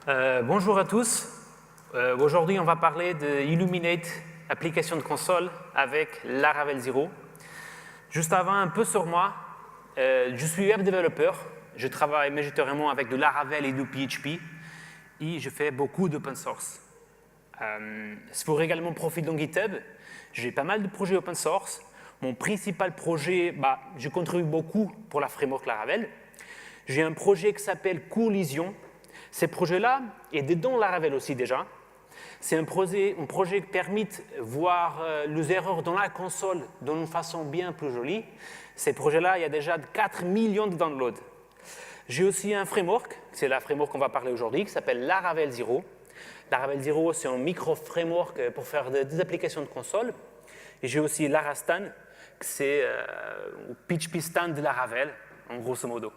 Bonjour à tous. Aujourd'hui, on va parler de Illuminate, application de console avec Laravel Zero. Juste avant, un peu sur moi. Je suis web développeur. Je travaille majoritairement avec du Laravel et du PHP. Et je fais beaucoup d'open source. Si vous regardez mon profil dans GitHub, j'ai pas mal de projets open source. Mon principal projet, je contribue beaucoup pour la framework Laravel. J'ai un projet qui s'appelle Collision. Ce projet-là est dedans Laravel aussi déjà. C'est un projet qui permet de voir les erreurs dans la console d'une façon bien plus jolie. Ce projet-là, il y a déjà 4 millions de downloads. J'ai aussi un framework, c'est la framework qu'on va parler aujourd'hui, qui s'appelle Laravel Zero. Laravel Zero, c'est un micro-framework pour faire des applications de console. Et j'ai aussi Larastan, c'est le PHP Stan de Laravel, en grosso modo.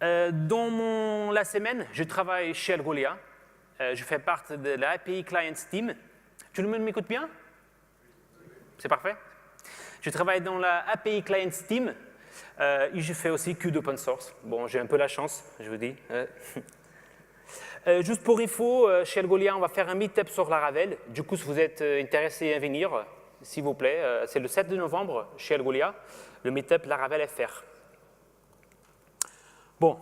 Dans la semaine, je travaille chez Algolia. Je fais partie de l'API Client Team. Tout le monde m'écoute bien? C'est parfait. Je travaille dans la API Client Team et je fais aussi que d'open source. Bon, j'ai un peu la chance, je vous dis. Juste pour info, chez Algolia, on va faire un meet-up sur Laravel. Du coup, si vous êtes intéressé à venir, s'il vous plaît, c'est le 7 novembre chez Algolia, le meet-up Laravel FR. Bon,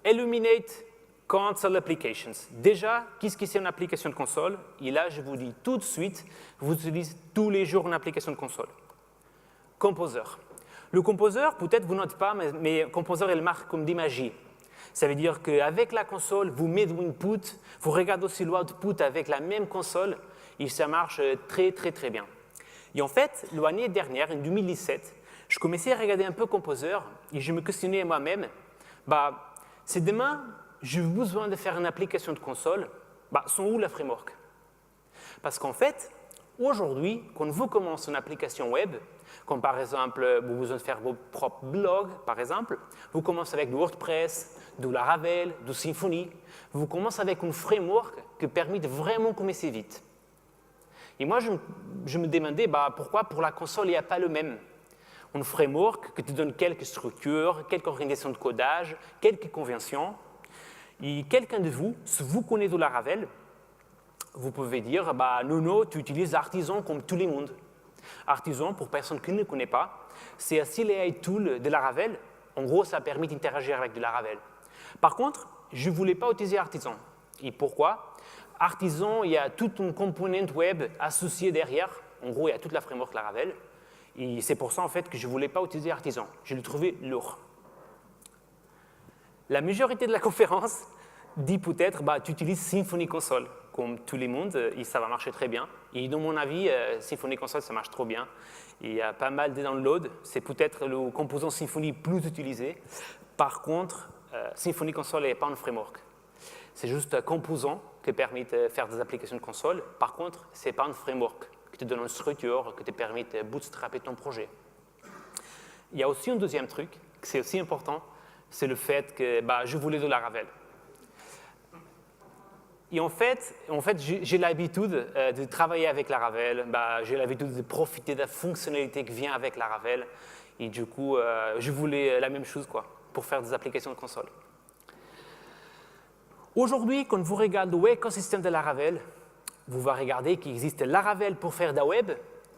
Illuminate Console Applications. Déjà, qu'est-ce que c'est une application de console? Et là, je vous dis tout de suite, vous utilisez tous les jours une application de console. Composer. Le Composer, peut-être vous notez pas, mais Composer, il marque comme des magies. Ça veut dire qu'avec la console, vous mettez l'input, vous regardez aussi l'output avec la même console, et ça marche très, très, très bien. Et en fait, l'année dernière, en 2017, je commençais à regarder un peu Composer, et je me questionnais moi-même, c'est demain, j'ai besoin de faire une application de console, sont où la framework? Parce qu'en fait, aujourd'hui, quand vous commencez une application web, comme par exemple, vous avez besoin de faire vos propres blogs, par exemple, vous commencez avec du WordPress, du Laravel, du Symfony, vous commencez avec une framework qui permet de vraiment commencer vite. Et moi, je me demandais pourquoi pour la console, il n'y a pas le même. Une framework qui te donne quelques structures, quelques organisations de codage, quelques conventions. Et quelqu'un de vous, si vous connaissez du Laravel, vous pouvez dire, non, tu utilises Artisan comme tout le monde. Artisan, pour personne qui ne connaît pas, c'est un CLI tool de Laravel. En gros, ça permet d'interagir avec du Laravel. Par contre, je ne voulais pas utiliser Artisan. Et pourquoi? Artisan, il y a toute une composante web associée derrière. En gros, il y a toute la framework Laravel. Et c'est pour ça, en fait, que je ne voulais pas utiliser Artisan. Je le trouvais lourd. La majorité de la conférence dit peut-être, tu utilises Symfony Console, comme tout le monde, et ça va marcher très bien. Et dans mon avis, Symfony Console, ça marche trop bien. Il y a pas mal de downloads. C'est peut-être le composant Symfony plus utilisé. Par contre, Symfony Console n'est pas un framework. C'est juste un composant qui permet de faire des applications de console. Par contre, ce n'est pas un framework qui te donne une structure, qui te permet de bootstrapper ton projet. Il y a aussi un deuxième truc, qui c'est aussi important, c'est le fait que je voulais de Laravel. Et en fait j'ai l'habitude de travailler avec Laravel, j'ai l'habitude de profiter de la fonctionnalité qui vient avec Laravel, et du coup, je voulais la même chose pour faire des applications de console. Aujourd'hui, quand vous regardez l'écosystème de Laravel, vous allez regarder qu'il existe Laravel pour faire de la web,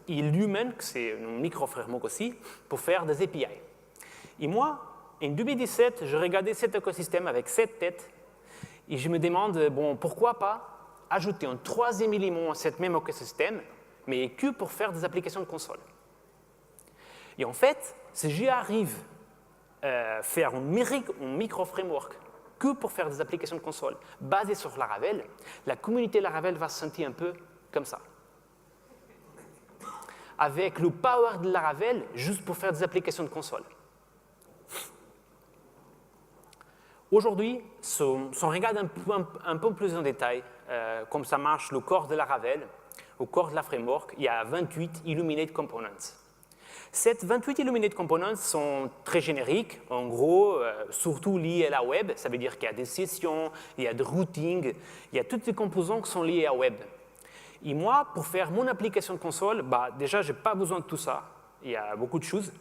et Lumen, c'est un micro-framework aussi, pour faire des API. Et moi, en 2017, je regardais cet écosystème avec 7 têtes et je me demande, pourquoi pas ajouter un troisième élément à ce même écosystème, mais que pour faire des applications de console. Et en fait, si j'arrive à faire un micro-framework que pour faire des applications de console basées sur Laravel, la communauté Laravel va se sentir un peu comme ça. Avec le power de Laravel juste pour faire des applications de console. Aujourd'hui, si on regarde un peu plus en détail comme ça marche le corps de Laravel, au corps de la framework, il y a 28 Illuminate Components. Ces 28 Illuminate Components sont très génériques, en gros, surtout liés à la web. Ça veut dire qu'il y a des sessions, il y a du routing, il y a toutes les composants qui sont liés à la web. Et moi, pour faire mon application de console, déjà, je n'ai pas besoin de tout ça. Il y a beaucoup de choses.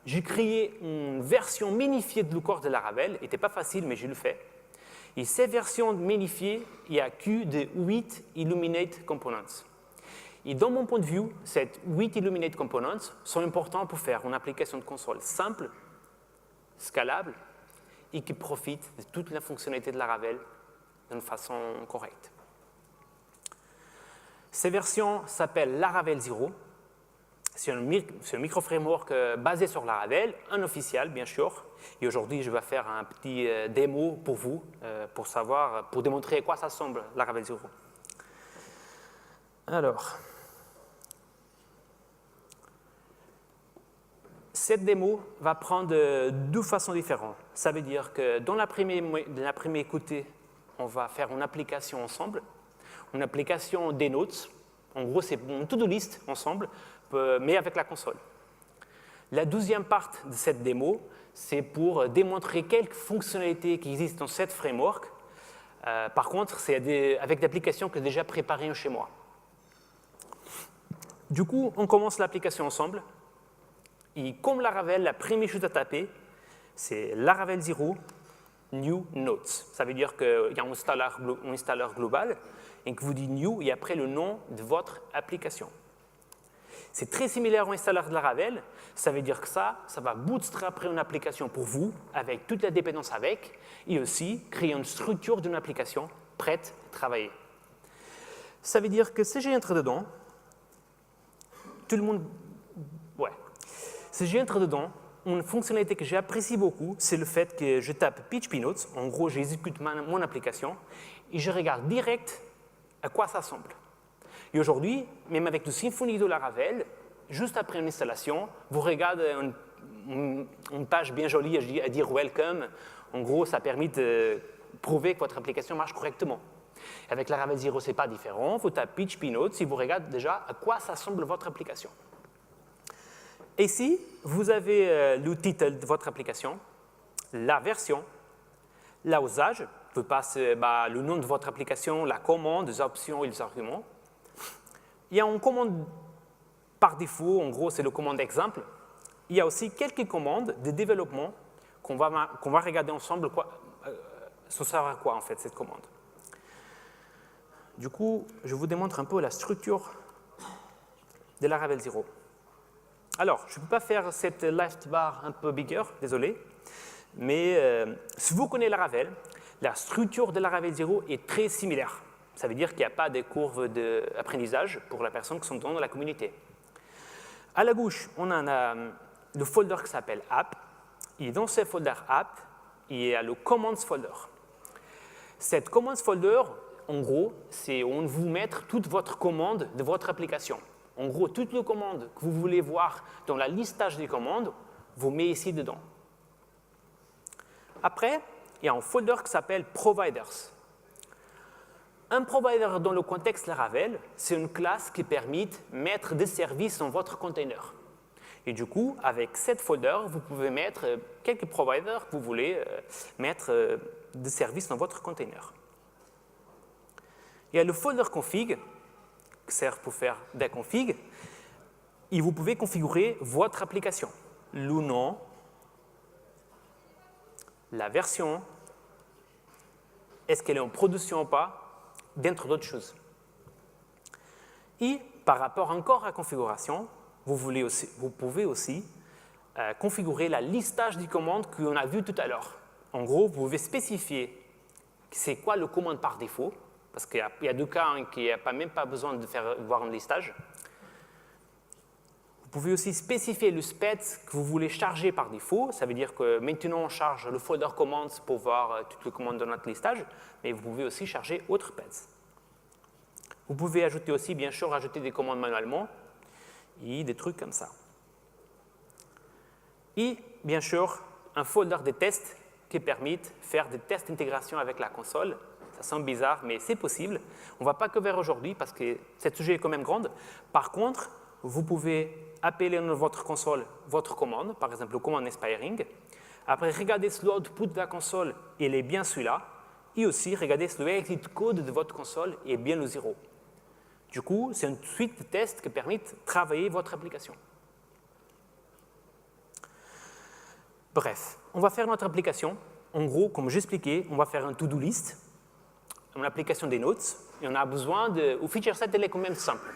j'ai créé une version minifiée de le corps de Laravel. N'était pas facile, mais je le fais. Et ces versions minifiées, il n'y a que de 8 Illuminate Components. Et dans mon point de vue, ces 8 Illuminate Components sont importants pour faire une application de console simple, scalable, et qui profite de toute la fonctionnalité de Laravel d'une façon correcte. Ces versions s'appellent Laravel 0. C'est un micro-framework basé sur Laravel, un officiel, bien sûr. Et aujourd'hui, je vais faire un petit démo pour vous, pour démontrer à quoi ça ressemble, Laravel 0. Alors, cette démo va prendre deux façons différentes. Ça veut dire que dans la première côté, on va faire une application ensemble, une application des notes. En gros, c'est une to-do list ensemble, mais avec la console. La deuxième partie de cette démo, c'est pour démontrer quelques fonctionnalités qui existent dans cette framework. Par contre, c'est avec des applications que j'ai déjà préparées chez moi. Du coup, on commence l'application ensemble. Et comme Laravel, la première chose à taper, c'est Laravel 0 New Notes. Ça veut dire qu'il y a un installeur global et que vous dites New et après le nom de votre application. C'est très similaire au installeur de Laravel. Ça veut dire que ça va bootstrapper une application pour vous avec toute la dépendance avec et aussi créer une structure d'une application prête à travailler. Ça veut dire que si j'entre dedans, tout le monde... Ouais. Si j'entre dedans, une fonctionnalité que j'apprécie beaucoup, c'est le fait que je tape PHP Notes. En gros, j'exécute mon application et je regarde direct à quoi ça ressemble. Et aujourd'hui, même avec le Symfony de Laravel, juste après une installation, vous regardez une page bien jolie à dire « Welcome ». En gros, ça permet de prouver que votre application marche correctement. Avec Laravel 0, ce n'est pas différent. Vous tapez PHP Notes et vous regardez déjà à quoi ça ressemble votre application. Ici, vous avez le titre de votre application, la version, l'usage, vous passez le nom de votre application, la commande, les options et les arguments. Il y a une commande par défaut, en gros, c'est le commande exemple. Il y a aussi quelques commandes de développement qu'on va regarder ensemble. Ça sert à quoi, en fait, cette commande? Du coup, je vous démontre un peu la structure de Laravel 0. Alors, je ne peux pas faire cette left bar un peu bigger, désolé, mais si vous connaissez Laravel, la structure de Laravel 0 est très similaire. Ça veut dire qu'il n'y a pas de courbe d'apprentissage pour les personnes qui sont dans la communauté. À la gauche, on a le folder qui s'appelle App, et dans ce folder App, il y a le Commands folder. Cette Commands folder, en gros, c'est où on vous met toute votre commande de votre application. En gros, toutes les commandes que vous voulez voir dans la listage des commandes, vous mettez ici dedans. Après, il y a un folder qui s'appelle Providers. Un provider dans le contexte Laravel, c'est une classe qui permet de mettre des services dans votre container. Et du coup, avec cette folder, vous pouvez mettre quelques providers que vous voulez mettre des services dans votre container. Il y a le folder config, qui sert pour faire des configs, et vous pouvez configurer votre application. Le nom, la version, est-ce qu'elle est en production ou pas, d'entre d'autres choses. Et par rapport encore à la configuration, vous pouvez aussi configurer la listage des commandes qu'on a vu tout à l'heure. En gros, vous pouvez spécifier c'est quoi le commande par défaut, parce qu'il y a deux cas qui n'y a même pas besoin de voir un listage. Vous pouvez aussi spécifier le SPED que vous voulez charger par défaut. Ça veut dire que maintenant, on charge le folder commands pour voir toutes les commandes de notre listage, mais vous pouvez aussi charger autres PEDs. Vous pouvez ajouter aussi, bien sûr, ajouter des commandes manuellement et des trucs comme ça. Et, bien sûr, un folder de tests qui permet de faire des tests d'intégration avec la console. Ça semble bizarre, mais c'est possible. On ne va pas couvrir aujourd'hui parce que ce sujet est quand même grand. Par contre, vous pouvez appeler dans votre console votre commande, par exemple le command expiring. Après, regardez si l'output de la console il est bien celui-là. Et aussi, regardez si le exit code de votre console est bien le 0. Du coup, c'est une suite de tests qui permet de travailler votre application. Bref, on va faire notre application. En gros, comme j'expliquais, on va faire un to-do list, une application des notes, et on a besoin de... Au feature set, elle est quand même simple.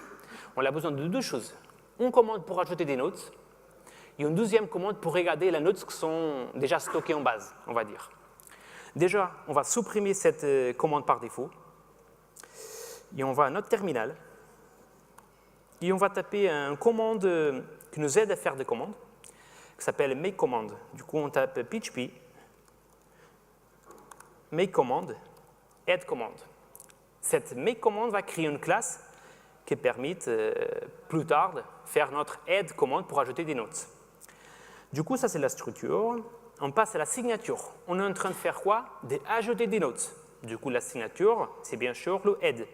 On a besoin de deux choses. Une commande pour ajouter des notes, et une deuxième commande pour regarder les notes qui sont déjà stockées en base, on va dire. Déjà, on va supprimer cette commande par défaut, et on va à notre terminal, et on va taper une commande qui nous aide à faire des commandes, qui s'appelle make command. Du coup, on tape php make command add command. Cette make command va créer une classe qui permet plus tard de faire notre add command pour ajouter des notes. Du coup, ça c'est la structure. On passe à la signature. On est en train de faire quoi? D'ajouter des notes. Du coup, la signature, c'est bien sûr le add.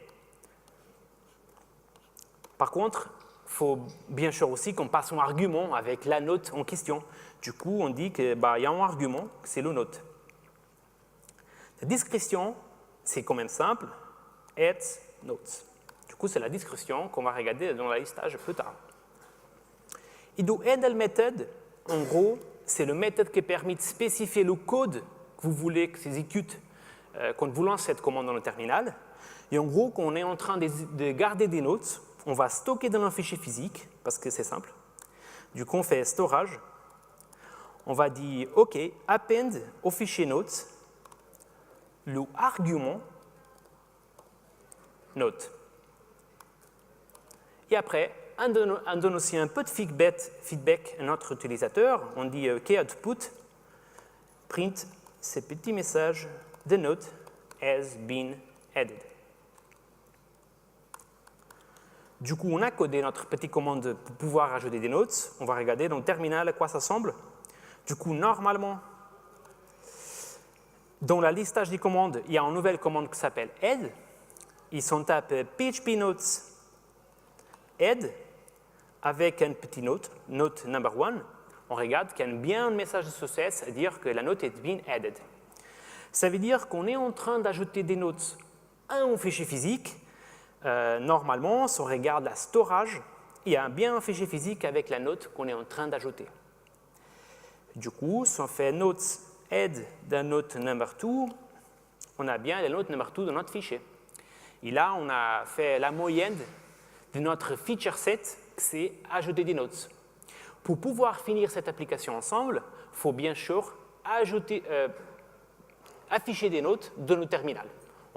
Par contre, il faut bien sûr aussi qu'on passe un argument avec la note en question. Du coup, on dit qu'il y a un argument, c'est le note. La discrétion, c'est quand même simple, add notes. Du coup, c'est la discrétion qu'on va regarder dans la listage plus tard. Et do handle method, en gros, c'est le méthode qui permet de spécifier le code que vous voulez que s'exécute quand vous lancez cette commande dans le terminal. Et en gros, quand on est en train de garder des notes, on va stocker dans un fichier physique, parce que c'est simple. Du coup, on fait storage. On va dire, OK, append au fichier notes le argument note. Et après, on donne aussi un peu de feedback à notre utilisateur. On dit OK output, print ce petit message, the note has been added. Du coup, on a codé notre petite commande pour pouvoir ajouter des notes. On va regarder dans le terminal à quoi ça ressemble. Du coup, normalement, dans la listage des commandes, il y a une nouvelle commande qui s'appelle add. Ils on tape php notes add avec un petit note, note number 1. On regarde qu'il y a bien un message de success à dire que la note est bien added. Ça veut dire qu'on est en train d'ajouter des notes à un fichier physique. Normalement, si on regarde la storage, il y a bien un fichier physique avec la note qu'on est en train d'ajouter. Du coup, si on fait notes add d'un note number 2, on a bien la note number 2 dans notre fichier. Et là, on a fait la moyenne de notre feature set, c'est ajouter des notes. Pour pouvoir finir cette application ensemble, il faut bien sûr afficher des notes dans le terminal.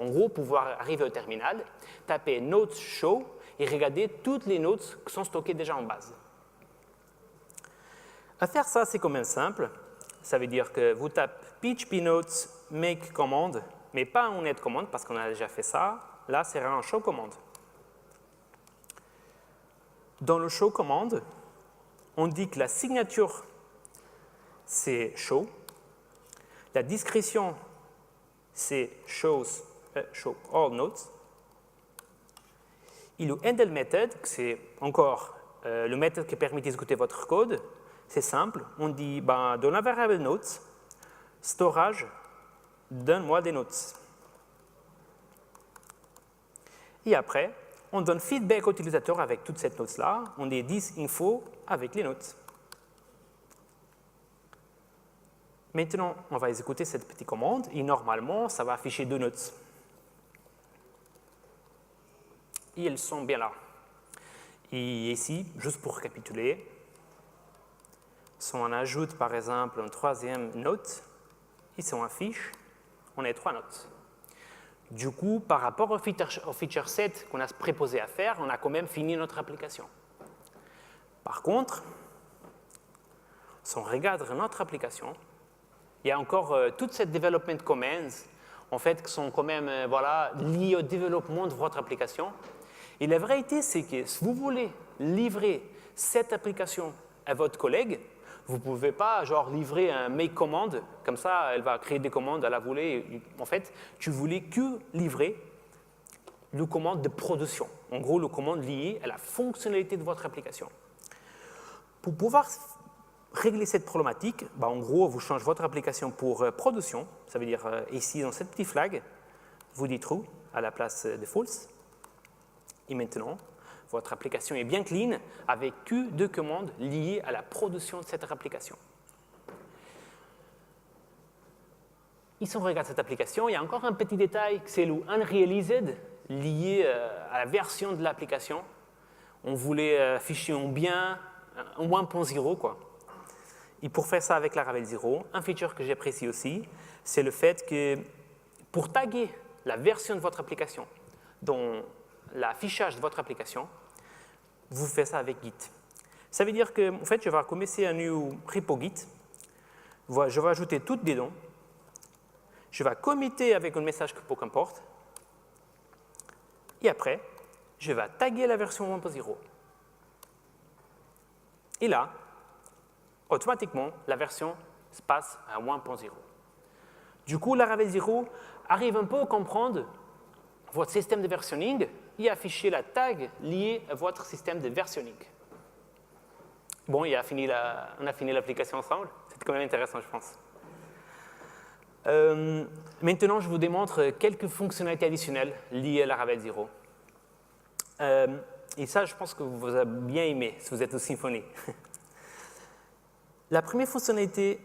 En gros, pouvoir arriver au terminal, taper notes show et regarder toutes les notes qui sont stockées déjà en base. À faire ça, c'est quand même simple. Ça veut dire que vous tapez php notes make command, mais pas en add command parce qu'on a déjà fait ça. Là, c'est un show command. Dans le show command, on dit que la signature, c'est show. La discrétion, c'est show all notes. Et le handle method, c'est encore le méthode qui permet d'exécuter votre code. C'est simple. On dit, dans la variable notes, storage, donne-moi des notes. Et après, on donne feedback au utilisateur avec toutes ces notes-là. On dit this info avec les notes. Maintenant, on va exécuter cette petite commande et normalement, ça va afficher deux notes. Et elles sont bien là. Et ici, juste pour récapituler, si on ajoute par exemple une troisième note, ici on affiche, on a 3 notes. Du coup, par rapport au feature set qu'on a préposé à faire, on a quand même fini notre application. Par contre, si on regarde notre application, il y a encore toute cette development commands, en fait, qui sont quand même liées au développement de votre application. Et la vérité, c'est que si vous voulez livrer cette application à votre collègue, vous ne pouvez pas livrer un make command, comme ça, elle va créer des commandes à la volée. En fait, tu voulais que livrer le commande de production. En gros, le commande lié à la fonctionnalité de votre application. Pour pouvoir régler cette problématique, en gros, vous changez votre application pour production. Ça veut dire ici, dans cette petite flag, vous dites true à la place de false. Et maintenant, votre application est bien clean avec que deux commandes liées à la production de cette application. Ici, on regarde cette application. Il y a encore un petit détail, c'est le unrealized, lié à la version de l'application. On voulait afficher un bien, un 1.0, quoi. Et pour faire ça avec Laravel 0, un feature que j'apprécie aussi, c'est le fait que pour taguer la version de votre application, dans l'affichage de votre application, vous faites ça avec Git. Ça veut dire que, en fait, je vais commencer un new repo Git. Je vais ajouter toutes les dons. Je vais committer avec un message pour qu'importe. Et après, je vais taguer la version 1.0. Et là, automatiquement, la version se passe à 1.0. Du coup, Laravel 0 arrive un peu à comprendre votre système de versionning et afficher la tag liée à votre système de versionning. Bon, on a fini l'application ensemble. C'est quand même intéressant, je pense. Maintenant, je vous démontre quelques fonctionnalités additionnelles liées à Laravel 0. Et ça, je pense que vous avez bien aimé, si vous êtes au Symfony. La première fonctionnalité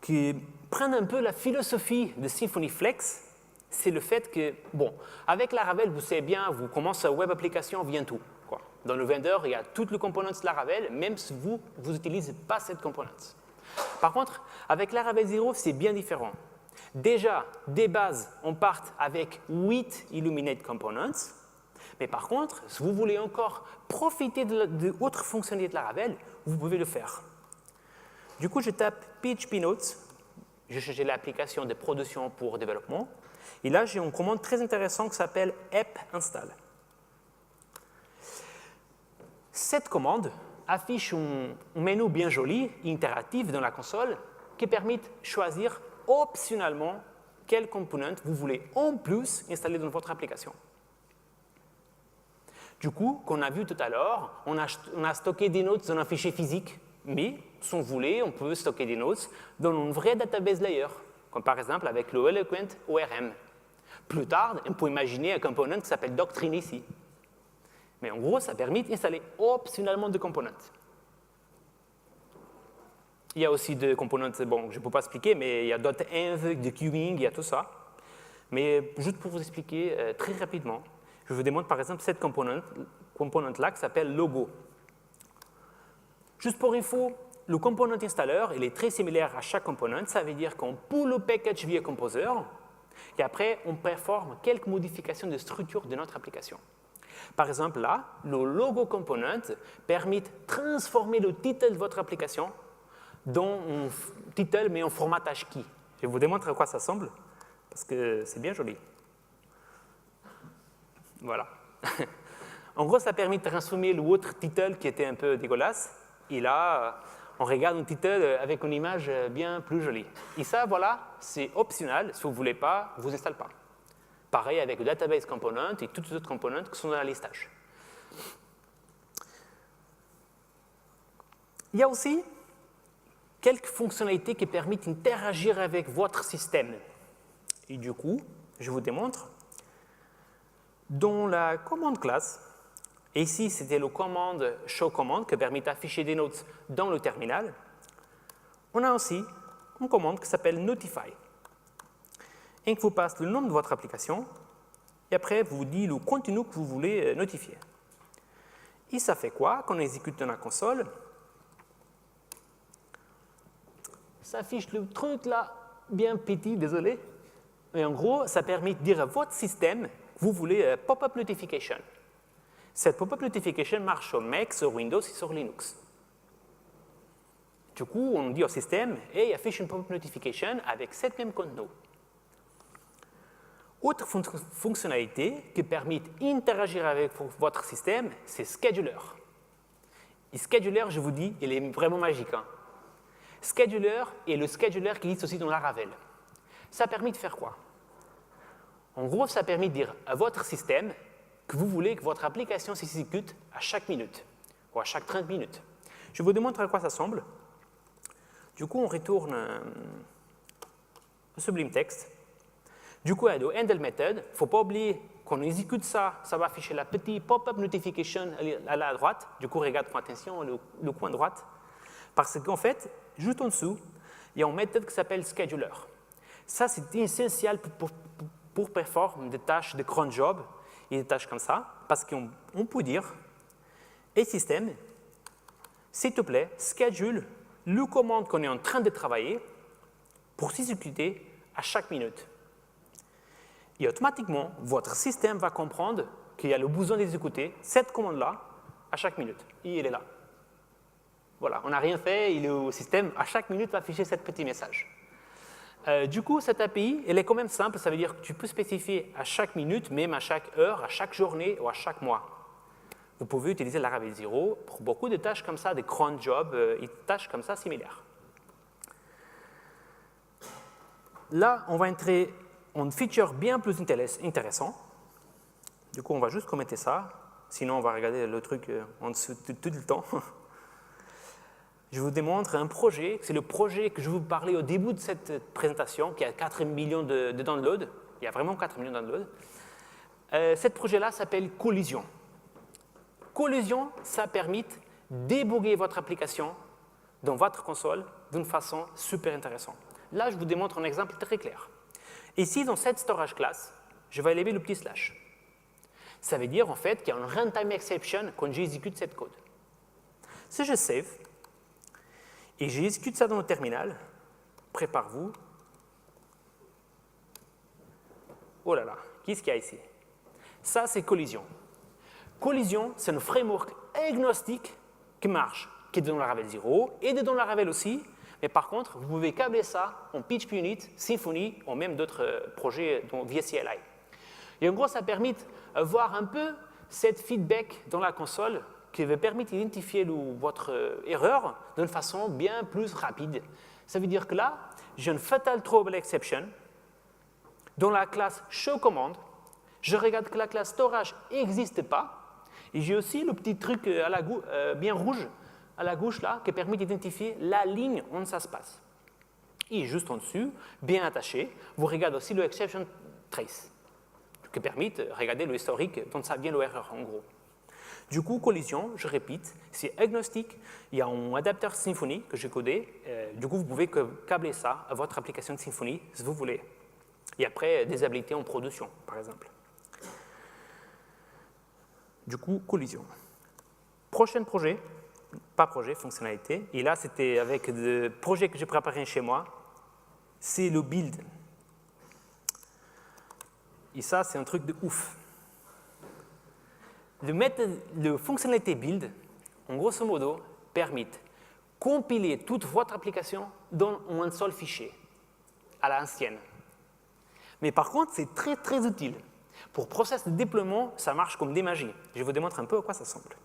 qui prend un peu la philosophie de Symfony Flex, c'est le fait que, bon, avec Laravel, vous savez bien, vous commencez à web application, vient tout. Quoi. Dans le vendor, il y a toutes les composantes de Laravel, même si vous n'utilisez pas cette composante. Par contre, avec Laravel 0, c'est bien différent. Déjà, des bases, on part avec 8 Illuminate Components. Mais par contre, si vous voulez encore profiter d'autres fonctionnalités de Laravel, vous pouvez le faire. Du coup, je tape PHP Notes. Je cherche l'application de production pour développement. Et là, j'ai une commande très intéressante qui s'appelle app install. Cette commande affiche un menu bien joli, interactif dans la console, qui permet de choisir optionnellement quel component vous voulez en plus installer dans votre application. Du coup, comme on a vu tout à l'heure, on a stocké des notes dans un fichier physique, mais si on voulait, on peut stocker des notes dans une vraie database layer, comme par exemple avec le Eloquent ORM. Plus tard, on peut imaginer un component qui s'appelle Doctrine ici. Mais en gros, ça permet d'installer optionnellement des components. Il y a aussi des components, bon, je ne peux pas expliquer, mais il y a .env, de queuing, il y a tout ça. Mais juste pour vous expliquer très rapidement, je vous démontre par exemple cette composante-là qui s'appelle logo. Juste pour info, le component installer, il est très similaire à chaque component. Ça veut dire qu'on pull le package via composer et après, on performe quelques modifications de structure de notre application. Par exemple, là, le logo component permet de transformer le titre de votre application dans un titre, mais en format ASCII. Je vous démontre à quoi ça ressemble, parce que c'est bien joli. Voilà. En gros, ça permet de transformer l'autre titre qui était un peu dégueulasse. Et là, on regarde un titre avec une image bien plus jolie. Et ça, voilà, c'est optionnel. Si vous ne voulez pas, vous n'installez pas. Pareil avec le database component et toutes les autres components qui sont dans la listage. Il y a aussi quelques fonctionnalités qui permettent d'interagir avec votre système. Et du coup, je vous démontre. Dans la commande classe, et ici c'était le commande show command qui permet d'afficher des notes dans le terminal, on a aussi une commande qui s'appelle notify. Et qui vous passe le nom de votre application et après vous dit le contenu que vous voulez notifier. Et ça fait quoi quand on exécute dans la console? Ça affiche le truc là, bien petit, désolé. Et en gros, ça permet de dire à votre système vous voulez pop-up notification. Cette pop-up notification marche sur Mac, sur Windows et sur Linux. Du coup, on dit au système, hey, affiche une pop-up notification avec cette même contenu. Autre fonctionnalité qui permet d'interagir avec votre système, c'est Scheduler. Et Scheduler, je vous dis, il est vraiment magique. Hein. Scheduler est le scheduler qui existe aussi dans Laravel. Ça permet de faire quoi? En gros, ça permet de dire à votre système que vous voulez que votre application s'exécute à chaque minute ou à chaque 30 minutes. Je vous démontre à quoi ça ressemble. Du coup, on retourne au Sublime Text. Du coup, il y a le handle method. Il ne faut pas oublier qu'on exécute ça, ça va afficher la petite pop-up notification à la droite. Du coup, regarde pour attention le coin droite. Parce qu'en fait, juste en dessous, il y a une méthode qui s'appelle scheduler. Ça, c'est essentiel pour performer des tâches de cron job et des tâches comme ça, parce qu'on peut dire, et système, s'il te plaît, schedule le commande qu'on est en train de travailler pour s'exécuter à chaque minute. Et automatiquement, votre système va comprendre qu'il y a le besoin d'exécuter cette commande-là à chaque minute. Et il est là. Voilà, on n'a rien fait, et le système, à chaque minute, va afficher ce petit message. Du coup, cette API, elle est quand même simple. Ça veut dire que tu peux spécifier à chaque minute, même à chaque heure, à chaque journée ou à chaque mois. Vous pouvez utiliser Laravel Zero pour beaucoup de tâches comme ça, des cron jobs et tâches comme ça similaires. Là, on va entrer en feature bien plus intéressant. Du coup, on va juste commenter ça. Sinon, on va regarder le truc en dessous tout le temps. Je vous démontre un projet. C'est le projet que je vous parlais au début de cette présentation, qui a 4 millions de downloads. Il y a vraiment 4 millions de downloads. Ce projet-là s'appelle Collision. Collision, ça permet de débugger votre application dans votre console d'une façon super intéressante. Là, je vous démontre un exemple très clair. Ici, dans cette storage class, je vais élever le petit slash. Ça veut dire en fait qu'il y a une runtime exception quand j'exécute cette code. Si je save et j'exécute ça dans le terminal, prépare-vous. Oh là là, qu'est-ce qu'il y a ici? Ça, c'est Collision. Collision, c'est un framework agnostique qui marche, qui est dans Laravel Zero et dans Laravel aussi. Mais par contre, vous pouvez câbler ça en PHP Unit, Symfony ou même d'autres projets via CLI. Et en gros, ça permet de voir un peu cette feedback dans la console qui va permettre d'identifier votre erreur d'une façon bien plus rapide. Ça veut dire que là, j'ai une fatal trouble exception dans la classe showCommand. Je regarde que la classe storage n'existe pas. Et j'ai aussi le petit truc bien rouge à la gauche là, qui permet d'identifier la ligne où ça se passe. Et juste en dessous, bien attaché, vous regardez aussi le exception trace, qui permet de regarder le historique dont ça vient l'erreur en gros. Du coup, Collision, je répète, c'est agnostique. Il y a un adapteur Symfony que j'ai codé. Du coup, vous pouvez câbler ça à votre application de Symfony si vous voulez. Et après, déshabiliter en production, par exemple. Du coup, Collision. Prochain projet. Pas projet, fonctionnalité. Et là, c'était avec le projet que j'ai préparé chez moi. C'est le build. Et ça, c'est un truc de ouf. Le fonctionnalité build, en grosso modo, permet de compiler toute votre application dans un seul fichier, à l'ancienne. Mais par contre, c'est très, très utile. Pour process de déploiement, ça marche comme des magies. Je vous démontre un peu à quoi ça ressemble.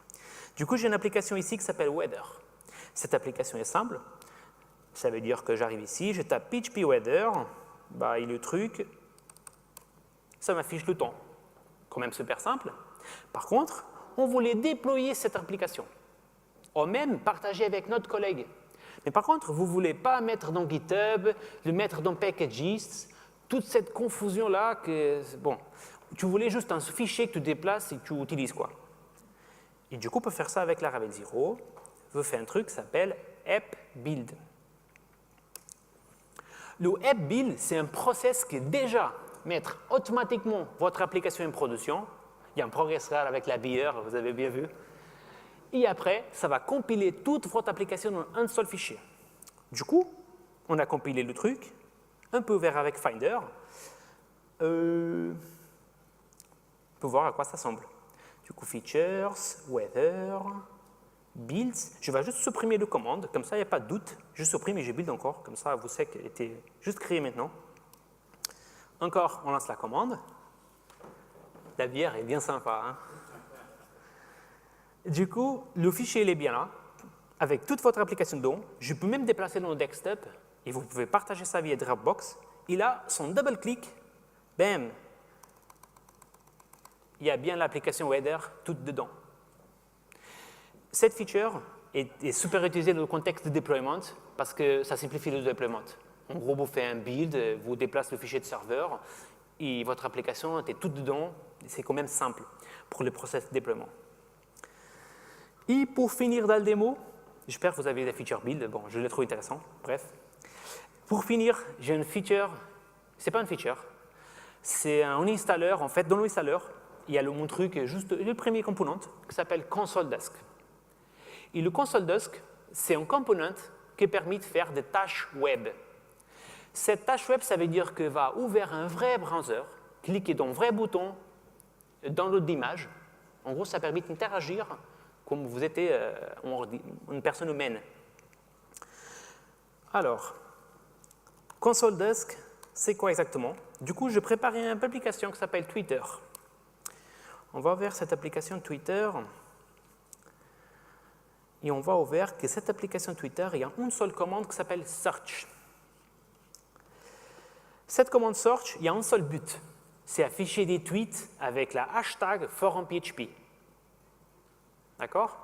Du coup, j'ai une application ici qui s'appelle Weather. Cette application est simple. Ça veut dire que j'arrive ici, je tape PHP Weather, et le truc, ça m'affiche le temps. Quand même super simple. Par contre, on voulait déployer cette application, ou même partager avec notre collègue. Mais par contre, vous ne voulez pas mettre dans GitHub, le mettre dans Packages, toute cette confusion-là, tu voulais juste un fichier que tu déplaces et que tu utilises, quoi. Et du coup, pour faire ça avec Laravel Zero, vous faites un truc qui s'appelle app build. Le app build, c'est un process qui déjà mettre automatiquement votre application en production. Il y a un progresseur avec la BR, vous avez bien vu. Et après, ça va compiler toute votre application dans un seul fichier. Du coup, on a compilé le truc, un peu ouvert avec Finder. On peut voir à quoi ça ressemble. Du coup, features, weather, builds. Je vais juste supprimer le commande, comme ça, il n'y a pas de doute. Je supprime et je build encore, comme ça, vous savez qu'elle était juste créée maintenant. Encore, on lance la commande. La bière est bien sympa. Hein? Du coup, le fichier il est bien là, avec toute votre application dedans. Je peux même déplacer dans le desktop et vous pouvez partager ça via Dropbox. Et là, son double-clic, bam, il y a bien l'application Weather toute dedans. Cette feature est super utilisée dans le contexte de deployment parce que ça simplifie le deployment. En gros, vous faites un build, vous déplacez le fichier de serveur et votre application est toute dedans. C'est quand même simple pour le process de déploiement. Et pour finir dans le démo, j'espère que vous avez des features build. Bon, je les trouve intéressants. Bref. Pour finir, j'ai une feature Ce n'est pas une feature. C'est un installeur. En fait, dans l'installeur, il y a mon truc, juste le premier component, qui s'appelle ConsoleDesk. Et le ConsoleDesk, c'est un component qui permet de faire des tâches web. Cette tâche web, ça veut dire que va ouvrir un vrai browser, cliquer dans un vrai bouton, download d'image. En gros, ça permet d'interagir comme vous étiez une personne humaine. Alors, ConsoleDesk, c'est quoi exactement? Du coup, je prépare une application qui s'appelle Twitter. On va ouvrir cette application Twitter. Et on va ouvrir que cette application Twitter, il y a une seule commande qui s'appelle Search. Cette commande Search, il y a un seul but. C'est afficher des tweets avec la hashtag forumphp. D'accord?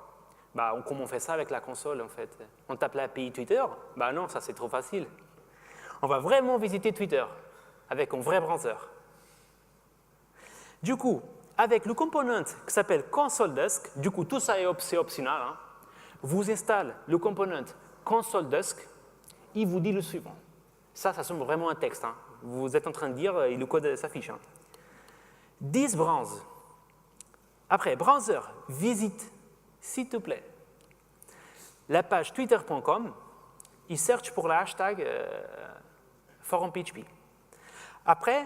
Comment on fait ça avec la console, en fait? On tape l'API Twitter? Non, ça c'est trop facile. On va vraiment visiter Twitter avec un vrai browser. Du coup, avec le component qui s'appelle ConsoleDesk, du coup, tout ça c'est optionnel. Hein. Vous installez le component ConsoleDesk, il vous dit le suivant. Ça semble vraiment un texte. Hein. Vous êtes en train de dire, et le code s'affiche. Hein. This browse. Après, browser, visite, s'il te plaît, la page twitter.com, il cherche pour la hashtag forumphp. Après,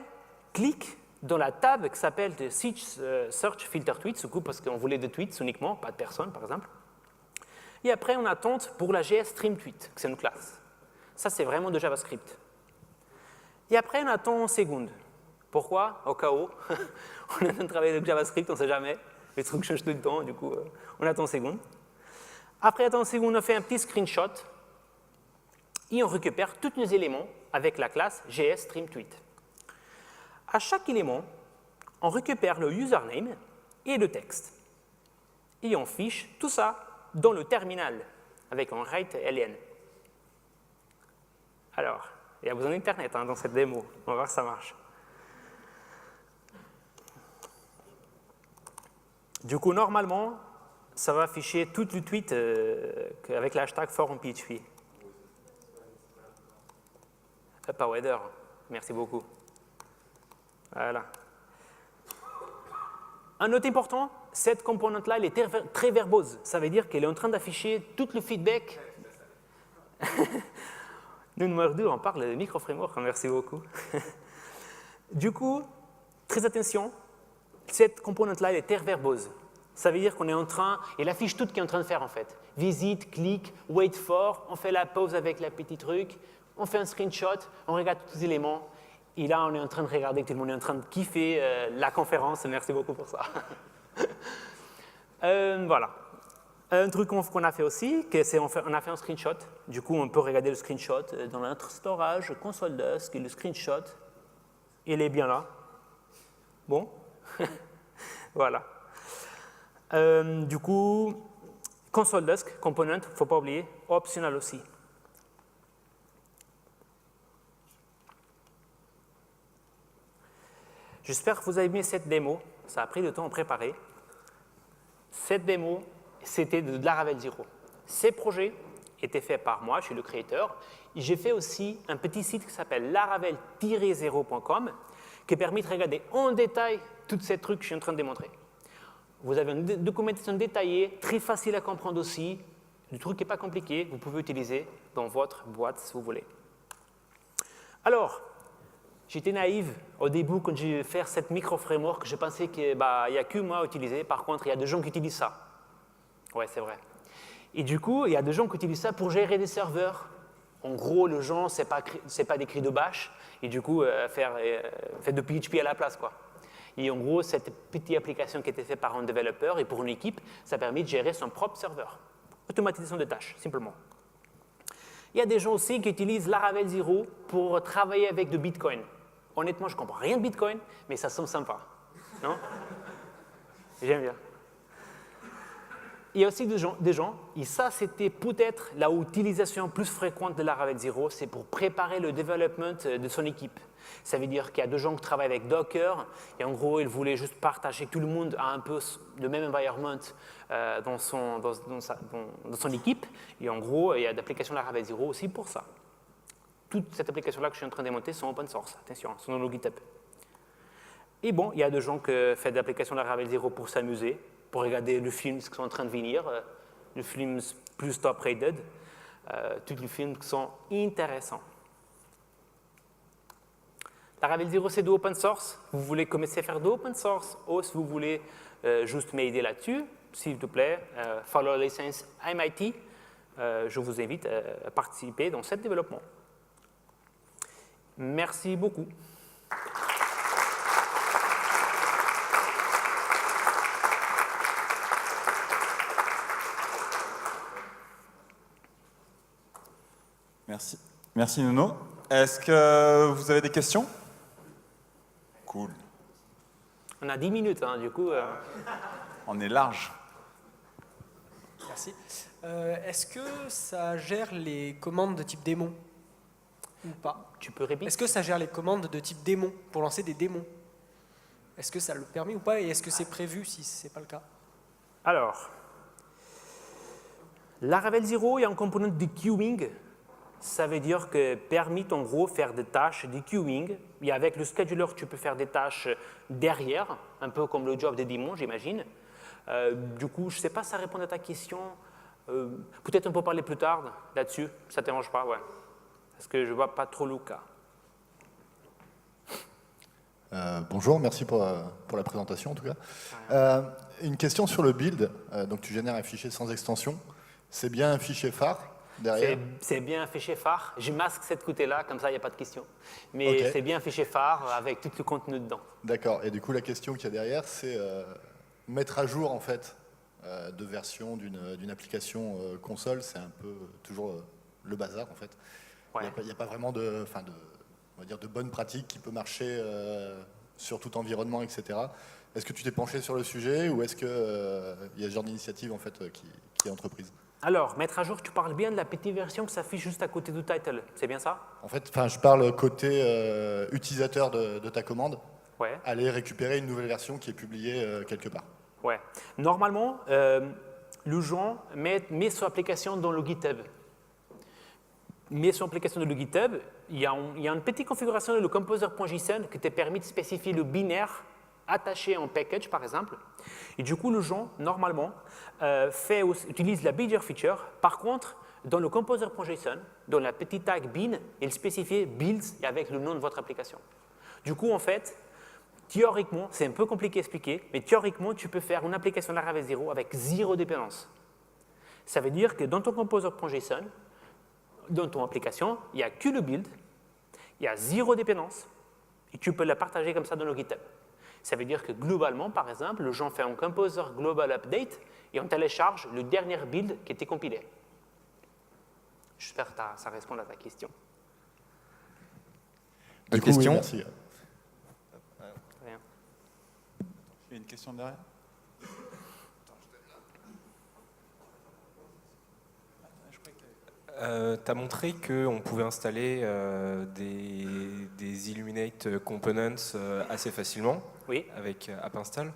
clique dans la table qui s'appelle Search Filter Tweets, parce qu'on voulait des tweets uniquement, pas de personnes, par exemple. Et après, on attend pour la JS Stream Tweet, que c'est une classe. Ça, c'est vraiment de JavaScript. Et après, on attend une seconde. Pourquoi? Au cas où. On est en train de travailler avec JavaScript, on ne sait jamais. Les trucs changent tout le temps, du coup, on attend une seconde. Après, attend une seconde, on fait un petit screenshot et on récupère tous les éléments avec la classe JSStreamTweet. À chaque élément, on récupère le username et le texte. Et on fiche tout ça dans le terminal avec un write-ln. Alors, il y a besoin d'Internet dans cette démo. On va voir si ça marche. Du coup, normalement, ça va afficher tout le tweet avec l'hashtag forumphp. Poweather, merci beaucoup. Voilà. Un note important, cette composante-là, elle est très verbose. Ça veut dire qu'elle est en train d'afficher tout le feedback. Nous, numéro 2, on parle de micro-framework, merci beaucoup. Du coup, très attention, cette composante-là, elle est très verbose. Ça veut dire qu'on est en train, elle affiche tout ce qu'elle est en train de faire en fait. Visite, clique, wait for, on fait la pause avec la petite truc, on fait un screenshot, on regarde tous les éléments. Et là, on est en train de regarder, tout le monde est en train de kiffer la conférence. Merci beaucoup pour ça. Voilà. Un truc qu'on a fait aussi, c'est on a fait un screenshot. Du coup, on peut regarder le screenshot dans notre storage, ConsoleDesk, et le screenshot, il est bien là. Bon. Voilà. Du coup, ConsoleDesk, component, il ne faut pas oublier, optional aussi. J'espère que vous avez aimé cette démo. Ça a pris du temps à préparer. Cette démo, c'était de Laravel Zero. Ces projets étaient faits par moi, je suis le créateur. J'ai fait aussi un petit site qui s'appelle laravel-zero.com qui permet de regarder en détail tous ces trucs que je suis en train de démontrer. Vous avez une documentation détaillée, très facile à comprendre aussi. Le truc n'est pas compliqué, vous pouvez utiliser dans votre boîte si vous voulez. Alors, j'étais naïf au début quand j'ai fait cette micro-framework. Je pensais qu'il n'y a que moi à utiliser. Par contre, il y a des gens qui utilisent ça. Ouais, c'est vrai. Et du coup, il y a des gens qui utilisent ça pour gérer des serveurs. En gros, les gens, ce n'est pas des cris de bash. Et du coup, faire de PHP à la place, quoi. Et en gros, cette petite application qui était faite par un développeur et pour une équipe, ça permet de gérer son propre serveur. Automatisation de tâches, simplement. Il y a des gens aussi qui utilisent Laravel Zero pour travailler avec du Bitcoin. Honnêtement, je ne comprends rien de Bitcoin, mais ça semble sympa. Non? J'aime bien. Il y a aussi des gens, et ça c'était peut-être l'utilisation plus fréquente de Laravel Zero, c'est pour préparer le développement de son équipe. Ça veut dire qu'il y a des gens qui travaillent avec Docker, et en gros, ils voulaient juste partager, tout le monde a un peu le même environnement dans son équipe, et en gros, il y a d'applications Laravel Zero aussi pour ça. toute cette application-là que je suis en train de monter sont open source, attention, sont dans le GitHub. Et bon, il y a des gens qui font des applications de Laravel 0 pour s'amuser, pour regarder les films qui sont en train de venir, les films plus top rated, tous les films qui sont intéressants. Laravel 0, c'est de open source. Vous voulez commencer à faire de open source ou si vous voulez juste m'aider là-dessus, s'il vous plaît, follow la licence MIT. Je vous invite à participer dans ce développement. Merci beaucoup. Merci. Merci Nuno. Est-ce que vous avez des questions? Cool. On a 10 minutes, hein, du coup. On est large. Merci. Est-ce que ça gère les commandes de type démon ou pas? Tu peux répéter? Est-ce que ça gère les commandes de type démon pour lancer des démons? Est-ce que ça le permet ou pas? Et est-ce que c'est prévu si ce n'est pas le cas? Alors, Laravel 0, il y a un component de queuing. Ça veut dire que permet en gros faire des tâches de queuing. Et avec le scheduler, tu peux faire des tâches derrière, un peu comme le job des démons, j'imagine. Du coup, je ne sais pas si ça répond à ta question. Peut-être on peut parler plus tard là-dessus. Ça ne te dérange pas, ouais. Parce que je ne vois pas trop le cas. Bonjour, merci pour la présentation en tout cas. Une question sur le build. Donc tu génères un fichier sans extension. C'est bien un fichier phare derrière? C'est bien un fichier phare. Je masque cette côté-là, comme ça il n'y a pas de question. Mais Okay. c'est bien un fichier phare avec tout le contenu dedans. D'accord. Et du coup la question qu'il y a derrière, c'est mettre à jour en fait de version d'une application console. C'est un peu toujours le bazar en fait. Ouais. Il n'y a pas vraiment on va dire de bonnes pratiques qui peut marcher sur tout environnement, etc. Est-ce que tu t'es penché sur le sujet ou est-ce qu'il y a ce genre d'initiative en fait, qui est entreprise? Alors, mettre à jour, tu parles bien de la petite version que s'affiche juste à côté du title, c'est bien ça? En fait, je parle côté utilisateur de ta commande. Ouais. Aller récupérer une nouvelle version qui est publiée quelque part. Ouais. Normalement, le gens met son application dans le GitHub. Met son application dans le GitHub, il y a une petite configuration de le composer.json qui te permet de spécifier le binaire attaché en package, par exemple. Et du coup, le gens, normalement, utilise la builder feature. Par contre, dans le composer.json, dans la petite tag bin, il spécifie builds avec le nom de votre application. Du coup, en fait, théoriquement, c'est un peu compliqué à expliquer, mais théoriquement, tu peux faire une application Laravel 0 avec 0 dépendance. Ça veut dire que dans ton composer.json, dans ton application, il n'y a que le build, il y a 0 dépendance, et tu peux la partager comme ça dans le GitHub. Ça veut dire que globalement, par exemple, le gens fait un composer global update et on télécharge le dernier build qui était compilé. J'espère que ça répond à ta question. Deux Du coup, questions. oui, merci. Rien. Il y a une question derrière? Tu as montré qu'on pouvait installer des Illuminate Components assez facilement Oui. avec app install.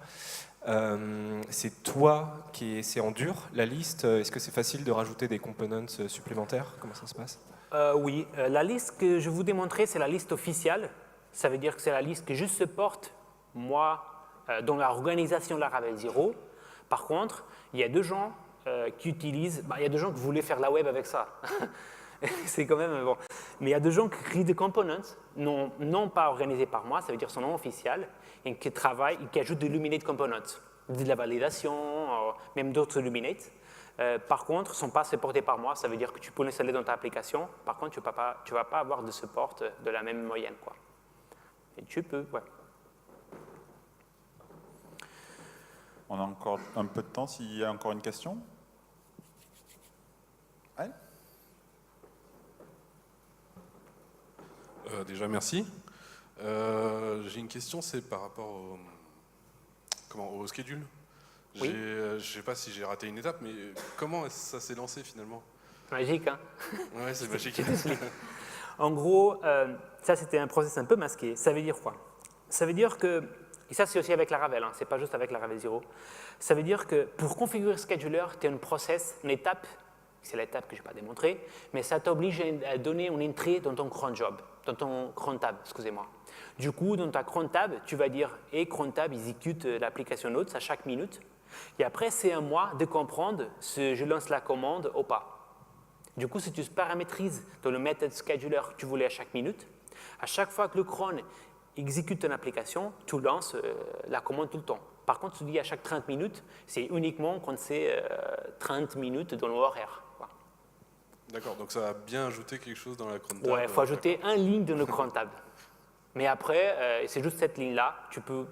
C'est toi c'est en dur la liste. Est-ce que c'est facile de rajouter des components supplémentaires? Comment ça se passe? Oui, la liste que je vous démontrais, c'est la liste officielle. Ça veut dire que c'est la liste que je supporte, moi, dans l'organisation Laravel 0. Par contre, il y a deux gens qui utilisent, il y a des gens qui voulaient faire la web avec ça. C'est quand même bon. Mais il y a des gens qui créent des components, non pas organisés par moi, ça veut dire son nom officiel, et qui travaillent, et qui ajoutent des Illuminate Components, de la validation, même d'autres Illuminate. Par contre, ils ne sont pas supportés par moi, ça veut dire que tu peux l'installer dans ta application, par contre, tu ne vas pas avoir de support de la même moyenne, quoi. Et tu peux, ouais. On a encore un peu de temps s'il y a encore une question. Ouais. Déjà, merci. J'ai une question, c'est par rapport au schedule. Oui. Je ne sais pas si j'ai raté une étape, mais comment ça s'est lancé finalement? Magique, hein? Ouais, c'est magique. En gros, ça c'était un process un peu masqué. Ça veut dire quoi? Ça veut dire que, et ça c'est aussi avec Laravel, hein, c'est pas juste avec Laravel 0. Ça veut dire que pour configurer Scheduler, tu as une process, une étape c'est l'étape que je n'ai pas démontrée, mais ça t'oblige à donner une entrée dans ton cron job, dans ton cron tab, excusez-moi. Du coup, dans ta cron tab, tu vas dire « et cron tab exécute l'application notes à chaque minute ». Et après, c'est à moi de comprendre si je lance la commande ou pas. Du coup, si tu paramétrises dans le method scheduler que tu voulais à chaque minute, à chaque fois que le cron exécute ton application, tu lances la commande tout le temps. Par contre, tu dis à chaque 30 minutes, c'est uniquement quand c'est 30 minutes dans l'horaire. Voilà. D'accord, donc ça va bien ajouter quelque chose dans la cron tab. Ouais, il faut ajouter une ligne dans le cron tab. Mais après, c'est juste cette ligne-là. Tu peux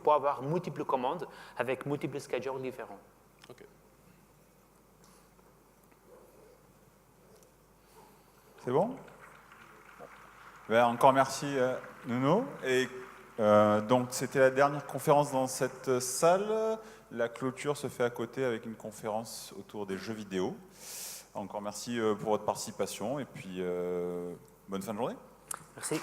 avoir multiples commandes avec multiples schedulers différents. Ok. C'est bon? Ben, encore merci Nuno. Et donc c'était la dernière conférence dans cette salle. La clôture se fait à côté avec une conférence autour des jeux vidéo. Encore merci pour votre participation et puis bonne fin de journée. Merci.